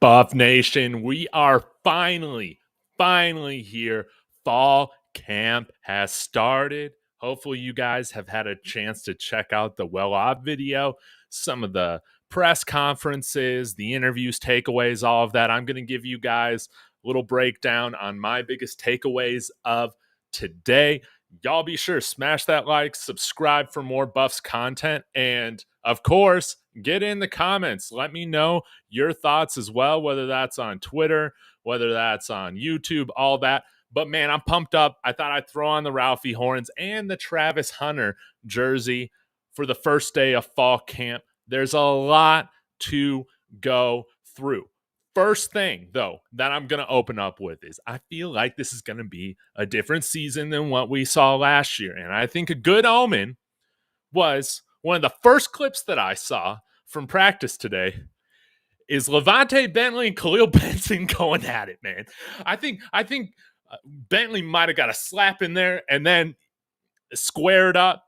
Buff Nation, we are finally here. Fall camp has started. Hopefully you guys have had a chance to check out the well-off video, some of the press conferences, the interviews, takeaways, all of that. I'm going to give you guys a little breakdown on my biggest takeaways of today. Y'all be sure, smash that like, subscribe for more Buffs content, and of course, get in the comments. Let me know your thoughts as well, whether that's on Twitter, whether that's on YouTube, all that. But man, I'm pumped up. I thought I'd throw on the Ralphie Horns and the Travis Hunter jersey for the first day of fall camp. There's a lot to go through. First thing, though, that I'm going to open up with is I feel like this is going to be a different season than what we saw last year. And I think a good omen was one of the first clips that I saw from practice today is Levante Bentley and Khalil Benson going at it, man. I think Bentley might have got a slap in there and then squared up,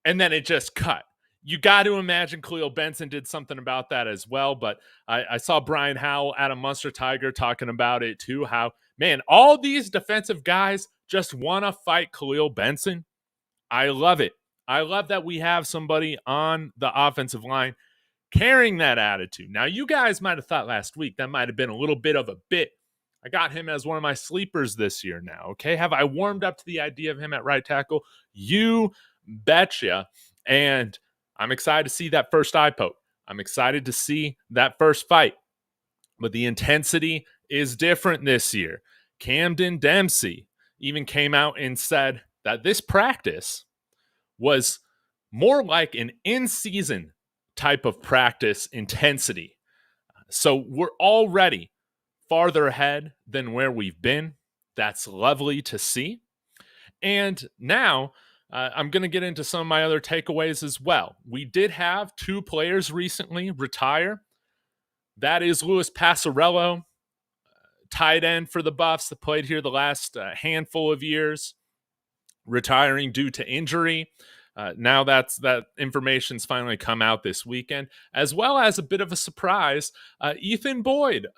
and then it just cut. You got to imagine Khalil Benson did something about that as well, but I saw Brian Howell, Adam Munster Tiger, talking about it too, how, man, all these defensive guys just want to fight Khalil Benson. I love it. I love that we have somebody on the offensive line carrying that attitude. Now, you guys might have thought last week that might have been a little bit of a bit. I got him as one of my sleepers this year now, okay? Have I warmed up to the idea of him at right tackle? You betcha. And I'm excited to see that first eye poke. I'm excited to see that first fight. But the intensity is different this year. Camden Dempsey even came out and said that this practice was more like an in-season type of practice intensity. So we're already farther ahead than where we've been. That's lovely to see. And now I'm going to get into some of my other takeaways as well. We did have two players recently retire. That is Loius Passerello, tight end for the Buffs that played here the last handful of years, retiring due to injury. Now that information's finally come out this weekend, as well as a bit of a surprise, Ethan Boyd,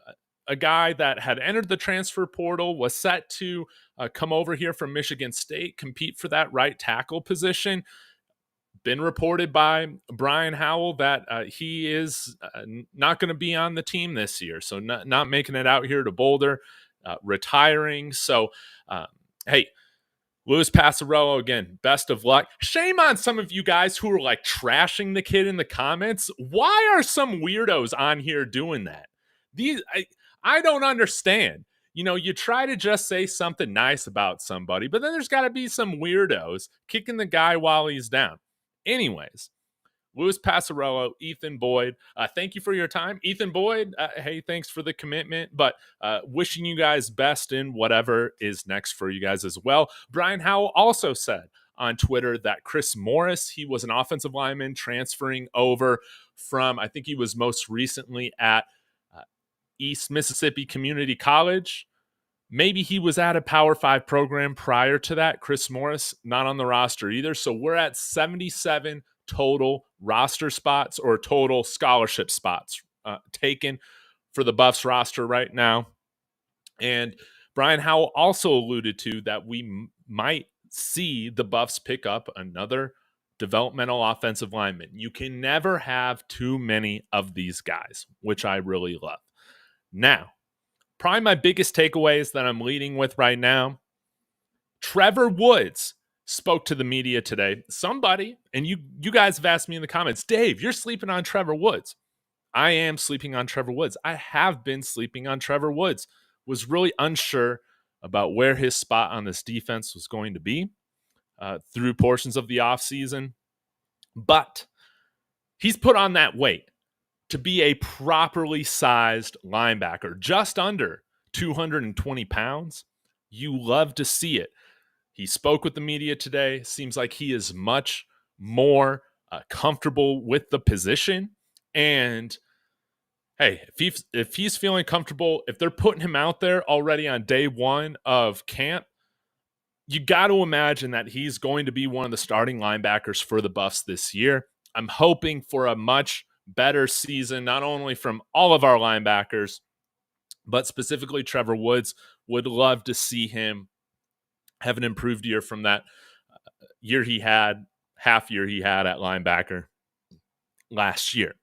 a guy that had entered the transfer portal, was set to come over here from Michigan State, compete for that right tackle position. Been reported by Brian Howell that he is not going to be on the team this year, so not making it out here to Boulder, retiring. So, hey, Loius Passerello, again, best of luck. Shame on some of you guys who are like trashing the kid in the comments. Why are some weirdos on here doing that? I don't understand. You know, you try to just say something nice about somebody, but then there's got to be some weirdos kicking the guy while he's down. Anyways, Loius Passerello, Ethan Boyd, thank you for your time. Ethan Boyd, hey, thanks for the commitment, but wishing you guys best in whatever is next for you guys as well. Brian Howell also said on Twitter that Chris Morris, he was an offensive lineman transferring over from, I think he was most recently at East Mississippi Community College. Maybe he was at a Power 5 program prior to that. Chris Morris, not on the roster either. So we're at 77 total roster spots or total scholarship spots taken for the Buffs roster right now. And Brian Howell also alluded to that we might see the Buffs pick up another developmental offensive lineman. You can never have too many of these guys, which I really love. Now, probably my biggest takeaways that I'm leading with right now, Trevor Woods spoke to the media today. Somebody, and you guys have asked me in the comments, Dave, you're sleeping on Trevor Woods. I am sleeping on Trevor Woods. I have been sleeping on Trevor Woods. Was really unsure about where his spot on this defense was going to be through portions of the offseason. But he's put on that weight to be a properly sized linebacker, just under 220 pounds. You love to see it. He spoke with the media today. Seems like he is much more comfortable with the position. And hey, if he's feeling comfortable, if they're putting him out there already on day one of camp, you got to imagine that he's going to be one of the starting linebackers for the Buffs this year. I'm hoping for a much better season, not only from all of our linebackers, but specifically Trevor Woods, would love to see him have an improved year from that half year he had at linebacker last year.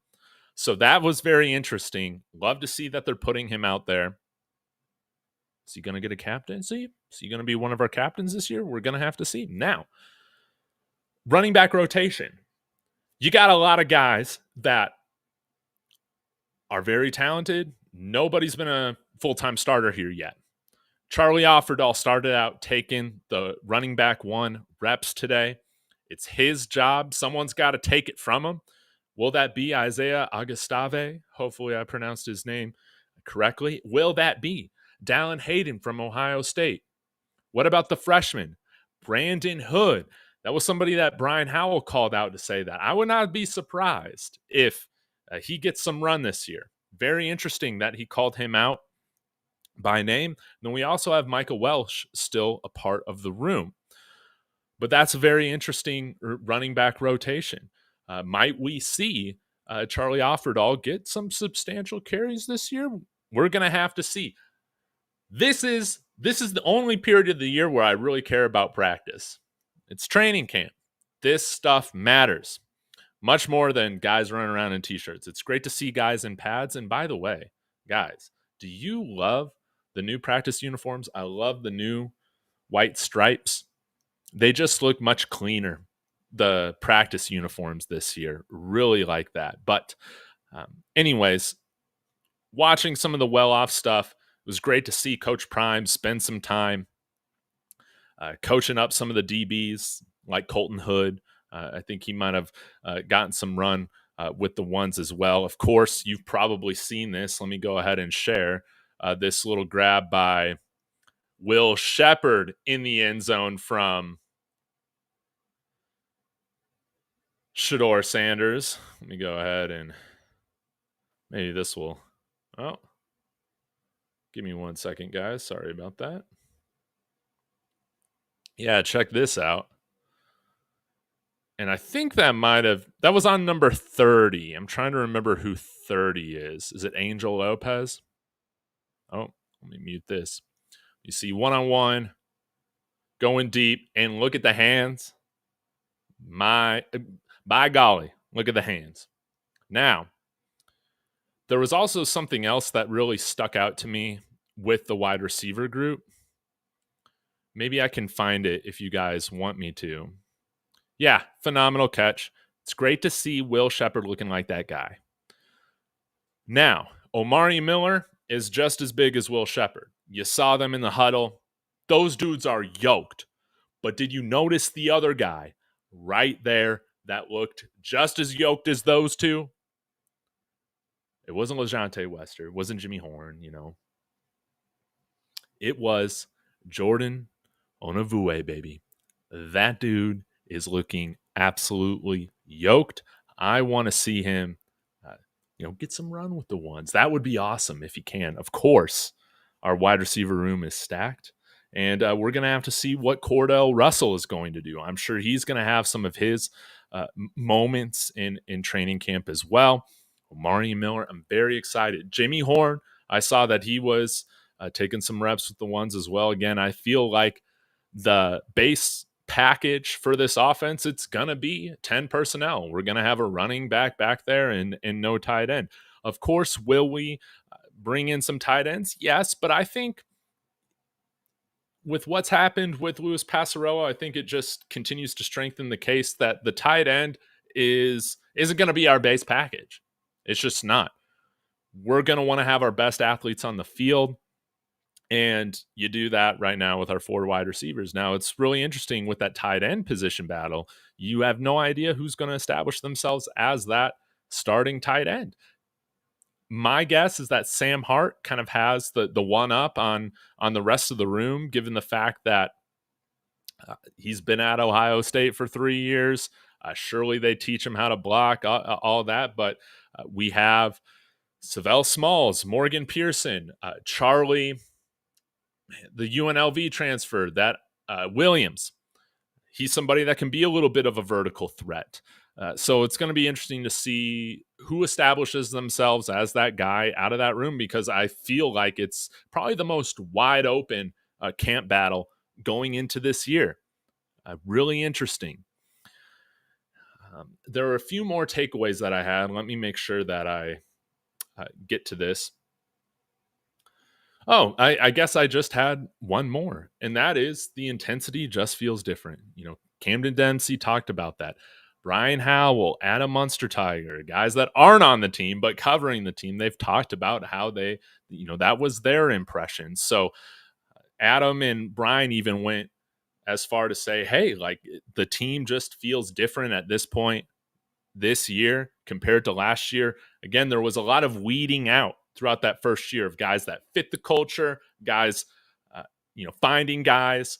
So that was very interesting. Love to see that they're putting him out there. Is he going to get a captaincy? Is he going to be one of our captains this year? We're going to have to see. Now, running back rotation. You got a lot of guys that are very talented. Nobody's been a full-time starter here yet. Charlie Offerdalh started out taking the running back 1 reps today. It's his job. Someone's got to take it from him. Will that be Isaiah Augustave? Hopefully I pronounced his name correctly. Will that be Dallin Hayden from Ohio State? What about the freshman, Brandon Hood? That was somebody that Brian Howell called out to say that. I would not be surprised if he gets some run this year. Very interesting that he called him out by name. Then we also have Michael Welsh still a part of the room. But that's a very interesting running back rotation. Might we see Charlie Offerdahl get some substantial carries this year? We're going to have to see. This is the only period of the year where I really care about practice. It's training camp. This stuff matters much more than guys running around in t-shirts. It's great to see guys in pads. And by the way, guys, do you love the new practice uniforms? I love the new white stripes. They just look much cleaner. The practice uniforms this year, really like that. But anyways, watching some of the well-off stuff, it was great to see Coach Prime spend some time coaching up some of the DBs like Colton Hood. I think he might have gotten some run with the ones as well. Of course, you've probably seen this. Let me go ahead and share this little grab by Will Sheppard in the end zone from Shedeur Sanders. Let me go ahead and maybe this will... Oh, give me 1 second, guys. Sorry about that. Yeah, check this out. And I think that was on number 30. I'm trying to remember who 30 is. Is it Angel Lopez? Oh, let me mute this. You see one-on-one, going deep, and look at the hands. By golly, look at the hands. Now, there was also something else that really stuck out to me with the wide receiver group. Maybe I can find it if you guys want me to. Yeah, phenomenal catch. It's great to see Will Sheppard looking like that guy. Now, Omari Miller is just as big as Will Sheppard. You saw them in the huddle. Those dudes are yoked. But did you notice the other guy right there that looked just as yoked as those two? It wasn't LeJontay Wester. It wasn't Jimmy Horn, It was Jordan Onavue, baby. That dude is looking absolutely yoked. I want to see him, get some run with the ones. That would be awesome if he can. Of course, our wide receiver room is stacked, and we're going to have to see what Cordell Russell is going to do. I'm sure he's going to have some of his moments in training camp as well. Omari Miller, I'm very excited. Jimmy Horn, I saw that he was taking some reps with the ones as well. Again, I feel like the base package for this offense, it's going to be 10 personnel. We're going to have a running back there and no tight end. Of course, will we bring in some tight ends? Yes, but I think with what's happened with Loius Passerello, I think it just continues to strengthen the case that the tight end isn't going to be our base package. It's just not. We're going to want to have our best athletes on the field. And you do that right now with our 4 wide receivers. Now, it's really interesting with that tight end position battle. You have no idea who's going to establish themselves as that starting tight end. My guess is that Sam Hart kind of has the one up on the rest of the room, given the fact that he's been at Ohio State for 3 years. Surely they teach him how to block, all that. But we have Savell Smalls, Morgan Pearson, Charlie, the UNLV transfer, that Williams. He's somebody that can be a little bit of a vertical threat. So it's going to be interesting to see who establishes themselves as that guy out of that room, because I feel like it's probably the most wide open camp battle going into this year. Really interesting. There are a few more takeaways that I had. Let me make sure that I get to this. Oh, I guess I just had one more, and that is the intensity just feels different. Camden Dempsey talked about that. Brian Howell, Adam Munstertiger, guys that aren't on the team but covering the team, they've talked about how that was their impression. So Adam and Brian even went as far to say, hey, like the team just feels different at this point this year compared to last year. Again, there was a lot of weeding out throughout that first year of guys that fit the culture, guys, finding guys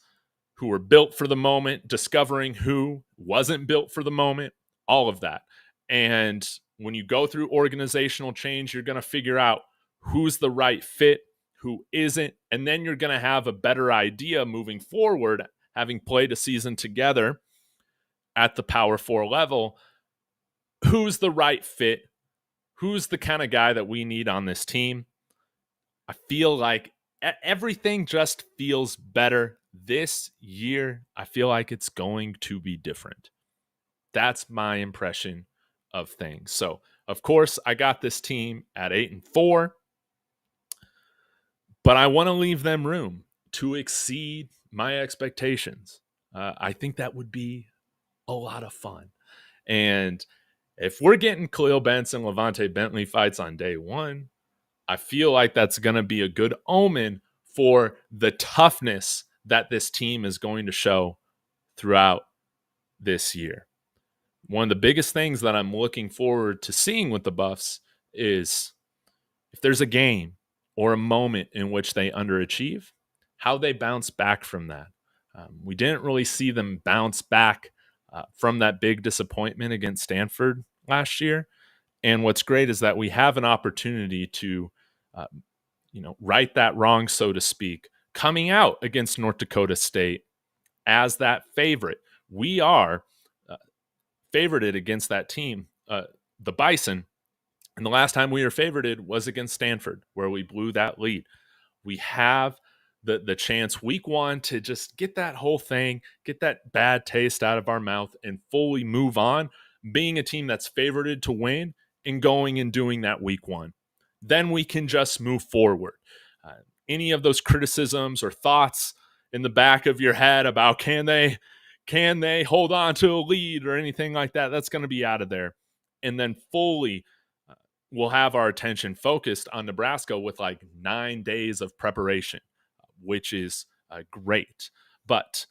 who were built for the moment, discovering who wasn't built for the moment, all of that. And when you go through organizational change, you're going to figure out who's the right fit, who isn't, and then you're going to have a better idea moving forward, having played a season together at the Power 4 level, who's the right fit, who's the kind of guy that we need on this team. I feel like everything just feels better this year. I feel like it's going to be different. That's my impression of things. So, of course, I got this team at 8-4, but I want to leave them room to exceed my expectations. I think that would be a lot of fun. And if we're getting Khalil Benson, Levante Bentley fights on day one, I feel like that's going to be a good omen for the toughness that this team is going to show throughout this year. One of the biggest things that I'm looking forward to seeing with the Buffs is if there's a game or a moment in which they underachieve, how they bounce back from that. We didn't really see them bounce back from that big disappointment against Stanford last year. And what's great is that we have an opportunity to, right that wrong, so to speak, coming out against North Dakota State as that favorite. We are favorited against that team, the Bison. And the last time we were favorited was against Stanford, where we blew that lead. We have the chance week one to just get that whole thing, get that bad taste out of our mouth and fully move on, being a team that's favorited to win and going and doing that week one. Then we can just move forward. Any of those criticisms or thoughts in the back of your head about can they hold on to a lead or anything like that, that's going to be out of there. And then fully we'll have our attention focused on Nebraska with like 9 days of preparation, which is great. But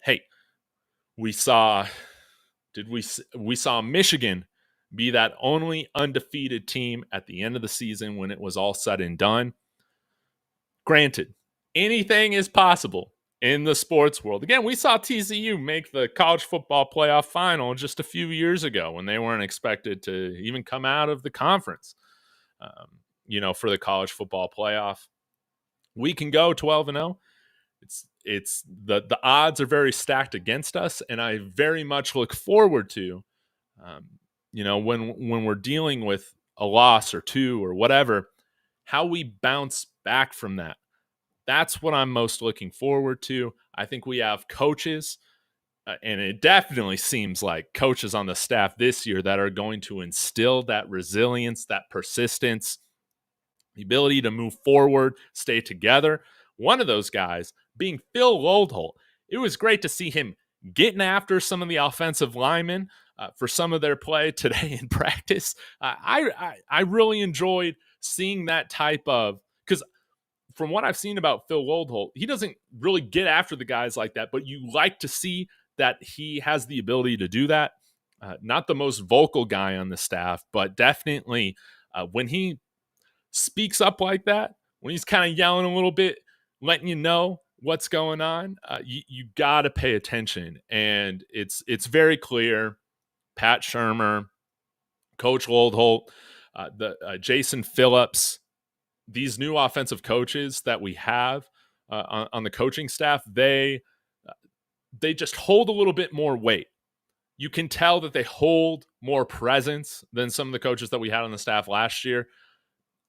hey, we saw Michigan be that only undefeated team at the end of the season when it was all said and done. Granted, anything is possible in the sports world. Again, we saw TCU make the college football playoff final just a few years ago when they weren't expected to even come out of the conference, for the college football playoff. We can go 12-0. It's the odds are very stacked against us, and I very much look forward to, when we're dealing with a loss or two or whatever, how we bounce back from that. That's what I'm most looking forward to. I think we have coaches, and it definitely seems like coaches on the staff this year that are going to instill that resilience, that persistence, the ability to move forward, stay together. One of those guys being Phil Loadholt. It was great to see him getting after some of the offensive linemen for some of their play today in practice. I really enjoyed seeing that type of, because from what I've seen about Phil Loadholt, he doesn't really get after the guys like that, but you like to see that he has the ability to do that. Not the most vocal guy on the staff, but definitely when he speaks up like that, when he's kind of yelling a little bit, letting you know what's going on, you got to pay attention. And it's very clear. Pat Shermer, Coach Loadholt, Jason Phillips, these new offensive coaches that we have on the coaching staff, they just hold a little bit more weight. You can tell that they hold more presence than some of the coaches that we had on the staff last year.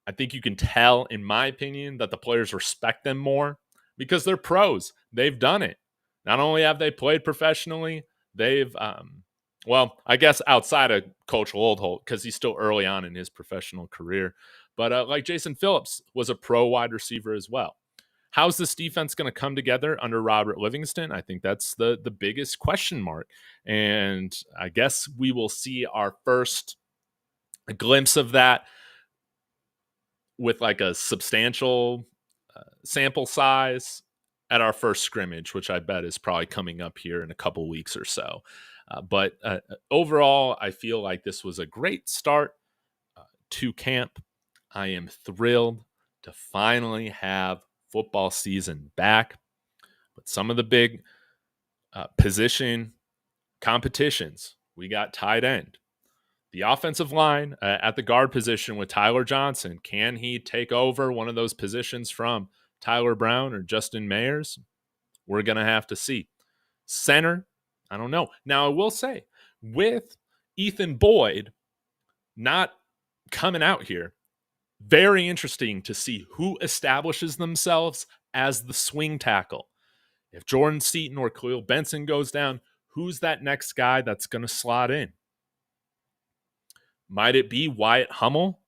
I think you can tell, in my opinion, that the players respect them more because they're pros. They've done it. Not only have they played professionally, they've, well, I guess outside of Coach Oldholt, because he's still early on in his professional career. But like Jason Phillips was a pro wide receiver as well. How's this defense going to come together under Robert Livingston? I think that's the biggest question mark. And I guess we will see our first glimpse of that with like a substantial sample size at our first scrimmage, which I bet is probably coming up here in a couple weeks or so. But overall, I feel like this was a great start to camp. I am thrilled to finally have football season back. But some of the big position competitions, we got tight end. The offensive line at the guard position with Tyler Johnson. Can he take over one of those positions from Tyler Brown or Justin Mayers? We're going to have to see. Center, I don't know. Now, I will say, with Ethan Boyd not coming out here, very interesting to see who establishes themselves as the swing tackle. If Jordan Seaton or Khalil Benson goes down, who's that next guy that's going to slot in? Might it be Wyatt Hummel?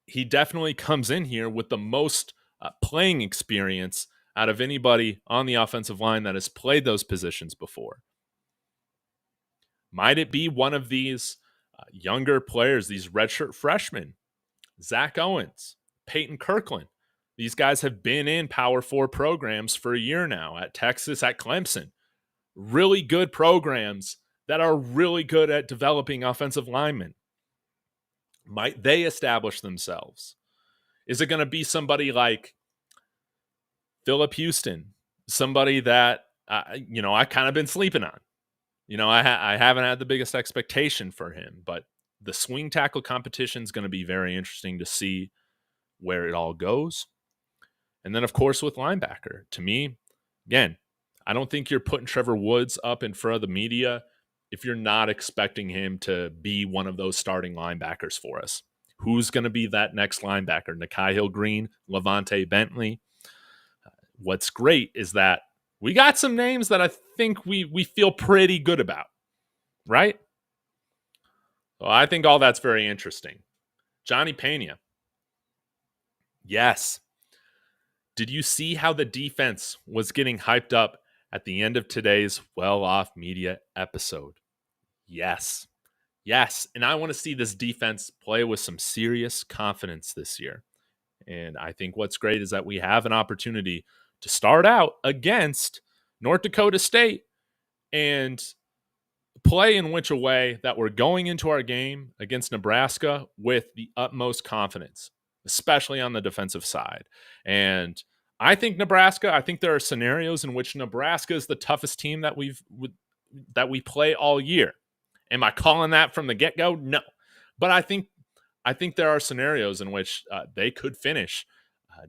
He definitely comes in here with the most playing experience out of anybody on the offensive line that has played those positions before. Might it be one of these younger players, these redshirt freshmen? Zach Owens, Peyton Kirkland. These guys have been in Power 4 programs for a year now at Texas, at Clemson. Really good programs that are really good at developing offensive linemen. Might they establish themselves? Is it going to be somebody like Phillip Houston, somebody that, I kind of been sleeping on? I haven't had the biggest expectation for him, but the swing tackle competition is going to be very interesting to see where it all goes. And then, of course, with linebacker, to me, again, I don't think you're putting Trevor Woods up in front of the media if you're not expecting him to be one of those starting linebackers for us. Who's going to be that next linebacker? Nakai Hill-Green, Levante Bentley. What's great is that we got some names that I think we feel pretty good about, right? Well, I think all that's very interesting. Johnny Pena. Yes. Did you see how the defense was getting hyped up at the end of today's Well Off Media episode? Yes. Yes. And I want to see this defense play with some serious confidence this year. And I think what's great is that we have an opportunity to start out against North Dakota State and play in which a way that we're going into our game against Nebraska with the utmost confidence, especially on the defensive side. And I think there are scenarios in which Nebraska is the toughest team that we play all year. Am I calling that from the get-go? No. But I think there are scenarios in which they could finish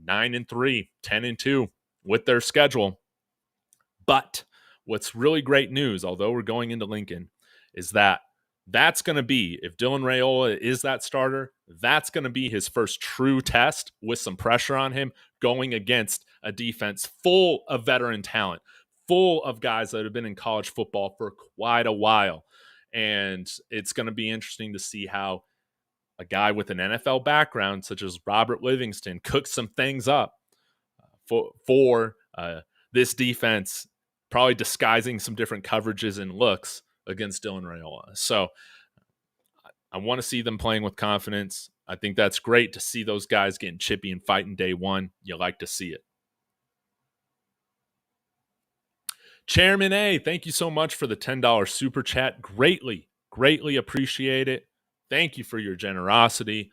9-3, 10-2 with their schedule. But what's really great news, although we're going into Lincoln, is that that's going to be, if Dylan Raiola is that starter, that's going to be his first true test with some pressure on him going against a defense full of veteran talent, full of guys that have been in college football for quite a while. And it's going to be interesting to see how a guy with an NFL background, such as Robert Livingston, cooks some things up for this defense, probably disguising some different coverages and looks against Dylan Raiola. So I want to see them playing with confidence. I think that's great to see those guys getting chippy and fighting day one. You like to see it. Chairman A, thank you so much for the $10 super chat. Greatly appreciate it. Thank you for your generosity.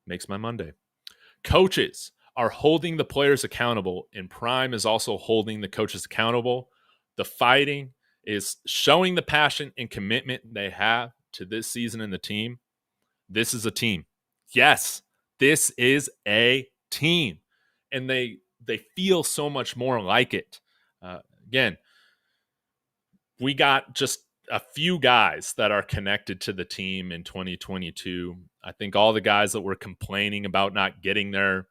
Makes my Monday. Coaches are holding the players accountable, and Prime is also holding the coaches accountable. The fighting is showing the passion and commitment they have to this season and the team. This is a team. Yes, this is a team. And they feel so much more like it. Again, we got just a few guys that are connected to the team in 2022. I think all the guys that were complaining about not getting their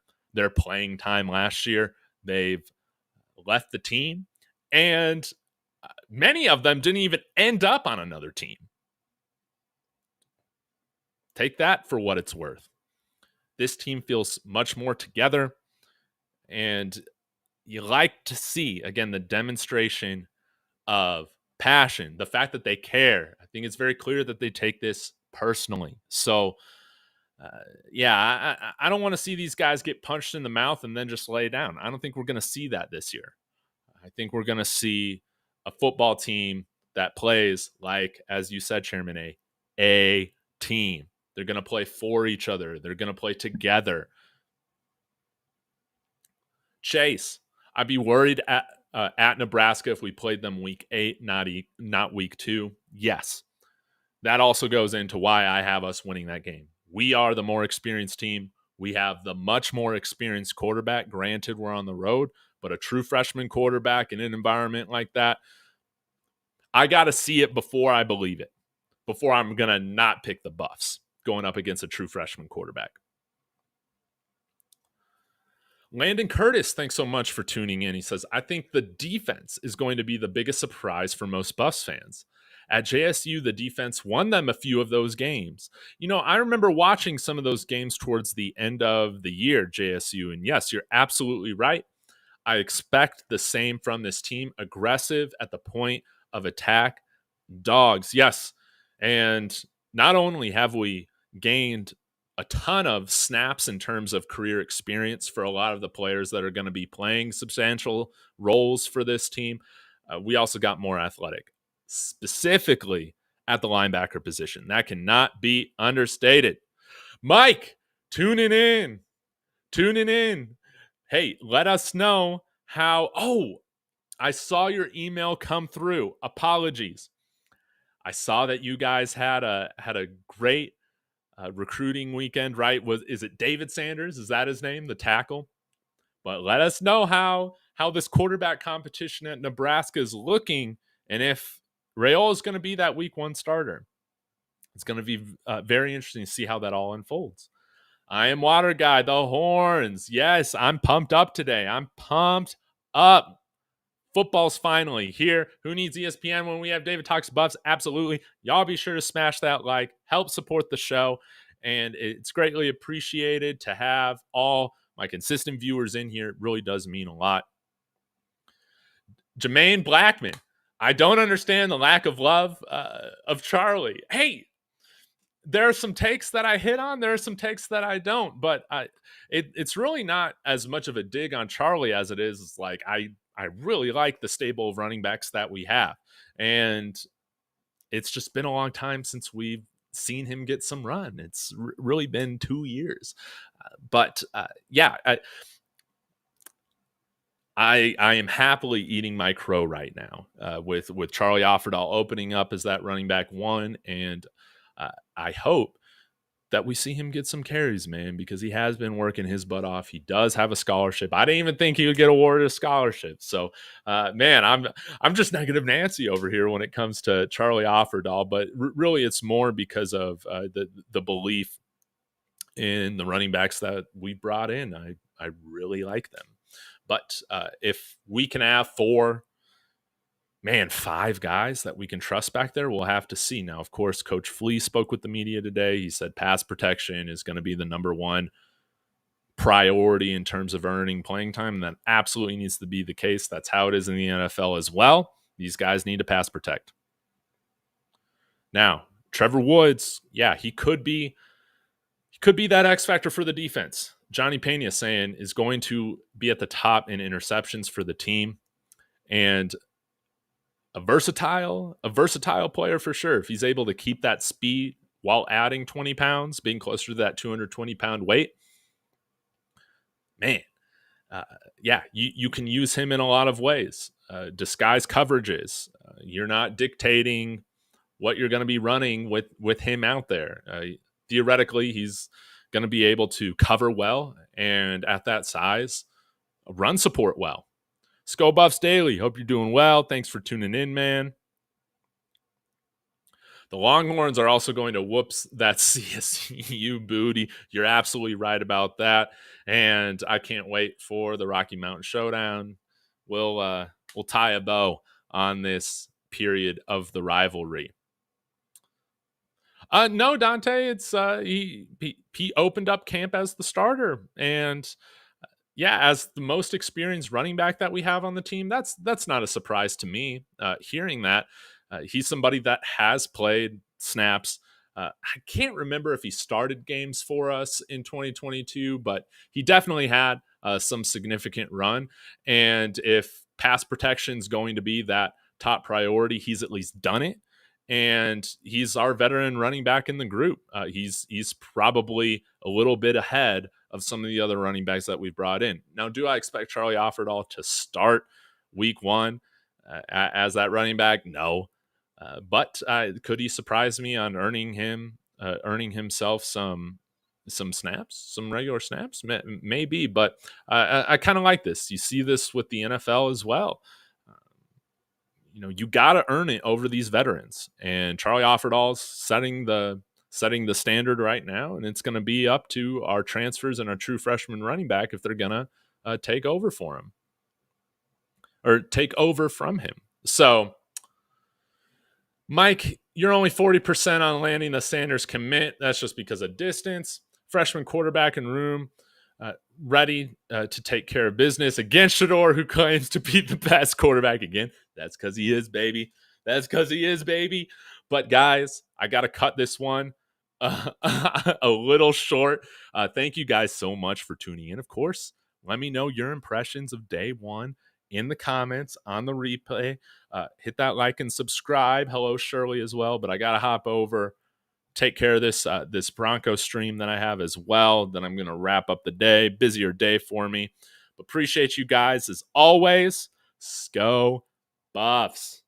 playing time last year, they've left the team, and many of them didn't even end up on another team. Take that for what it's worth. This team feels much more together, and you like to see, again, the demonstration of passion, the fact that they care. I think it's very clear that they take this personally. So, I don't want to see these guys get punched in the mouth and then just lay down. I don't think we're going to see that this year. I think we're going to see a football team that plays like, as you said, Chairman a team. They're going to play for each other. They're going to play together. Chase, I'd be worried at Nebraska if we played them week 8, not week 2. Yes, that also goes into why I have us winning that game. We are the more experienced team. We have the much more experienced quarterback. Granted, we're on the road, but a true freshman quarterback in an environment like that, I got to see it before I believe it, before I'm going to not pick the Buffs going up against a true freshman quarterback. Landon Curtis, thanks so much for tuning in. He says, I think the defense is going to be the biggest surprise for most Buffs fans. At JSU, the defense won them a few of those games. You know, I remember watching some of those games towards the end of the year, JSU, and yes, you're absolutely right. I expect the same from this team. Aggressive at the point of attack. Dogs, yes. And not only have we gained a ton of snaps in terms of career experience for a lot of the players that are going to be playing substantial roles for this team, we also got more athletic, specifically at the linebacker position. That cannot be understated. Mike, tuning in. Hey, let us know how. Oh, I saw your email come through. Apologies. I saw that you guys had a great recruiting weekend, right? Is it David Sanders? Is that his name, the tackle? But let us know how this quarterback competition at Nebraska is looking, and if Rayola is going to be that week 1 starter. It's going to be very interesting to see how that all unfolds. I am Water Guy, the horns. Yes, I'm pumped up today. I'm pumped up. Football's finally here. Who needs ESPN when we have David Talks Buffs? Absolutely. Y'all be sure to smash that like, help support the show, and it's greatly appreciated to have all my consistent viewers in here. It really does mean a lot. Jermaine Blackman, I don't understand the lack of love of Charlie. Hey, there are some takes that I hit on. There are some takes that I don't, but it's really not as much of a dig on Charlie as it is like I really like the stable of running backs that we have. And it's just been a long time since we've seen him get some run. It's really been 2 years. I am happily eating my crow right now with Charlie Offerdahl opening up as that running back 1. And I hope that we see him get some carries, man, because he has been working his butt off. He does have a scholarship. I didn't even think he would get awarded a scholarship. So, man, I'm just negative Nancy over here when it comes to Charlie Offerdahl. But really, it's more because of the belief in the running backs that we brought in. I really like them. But if we can have 5 guys that we can trust back there, we'll have to see. Now, of course, Coach Flea spoke with the media today. He said pass protection is going to be the number 1 priority in terms of earning playing time. And that absolutely needs to be the case. That's how it is in the NFL as well. These guys need to pass protect. Now, Trevor Woods, he could be that X factor for the defense. Johnny Pena saying is going to be at the top in interceptions for the team. And a versatile player for sure. If he's able to keep that speed while adding 20 pounds, being closer to that 220-pound weight, man, you can use him in a lot of ways. Disguise coverages. You're not dictating what you're going to be running with him out there. Theoretically, he's going to be able to cover well, and at that size, run support well. Skull Buffs Daily, hope you're doing well. Thanks for tuning in, man. The Longhorns are also going to whoops that CSU booty. You're absolutely right about that. And I can't wait for the Rocky Mountain Showdown. We'll tie a bow on this period of the rivalry. No, Dante. It's he opened up camp as the starter, and yeah, as the most experienced running back that we have on the team, that's not a surprise to me. Hearing that, he's somebody that has played snaps. I can't remember if he started games for us in 2022, but he definitely had some significant run. And if pass protection is going to be that top priority, he's at least done it. And he's our veteran running back in the group. He's probably a little bit ahead of some of the other running backs that we've brought in. Now, do I expect Charlie Offerdahl to start week one as that running back? No. But could he surprise me on earning himself some snaps, some regular snaps? Maybe, but I kind of like this. You see this with the NFL as well. You got to earn it over these veterans, and Charlie Offerdahl's setting the standard right now, and it's going to be up to our transfers and our true freshman running back if they're going to take over for him or take over from him. So, Mike, you're only 40% on landing the Sanders commit. That's just because of distance. Freshman quarterback in room, ready to take care of business against Shador, who claims to be the best quarterback again. That's because he is, baby. But guys, I got to cut this one a little short. Thank you guys so much for tuning in. Of course, let me know your impressions of day one in the comments on the replay. Hit that like and subscribe. Hello, Shirley, as well. But I got to hop over, take care of this Bronco stream that I have as well. Then I'm going to wrap up the day. Busier day for me. But appreciate you guys as always. Go Buffs.